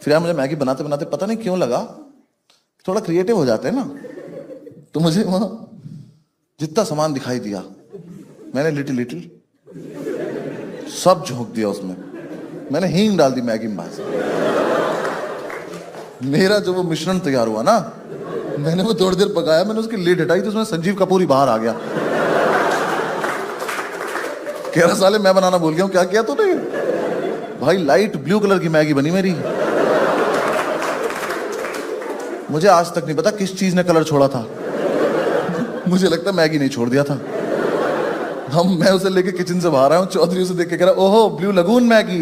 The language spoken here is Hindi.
फिर यार मुझे मैगी बनाते बनाते पता नहीं क्यों लगा थोड़ा क्रिएटिव हो जाते हैं ना, तो मुझे वहां जितना सामान दिखाई दिया मैंने लिटिल लिटिल सब झोंक दिया उसमें। मैंने हींग डाल दी मैगी में भाई। मेरा जो वो मिश्रण तैयार हुआ ना, मैंने वो थोड़ी देर पकाया, मैंने उसकी लिड हटाई तो उसमें संजीव कपूर ही बाहर आ गया। कह रहा साले मैं बनाना भूल गया हूं, क्या किया तूने? भाई लाइट ब्लू कलर की मैगी बनी मेरी। मुझे आज तक नहीं पता किस चीज ने कलर छोड़ा था। मुझे लगता मैगी नहीं छोड़ दिया था। मैं उसे लेके किचन से बाहर आया हूं, चौधरी उसे देख के कह रहा ओहो ब्लू लगून मैगी।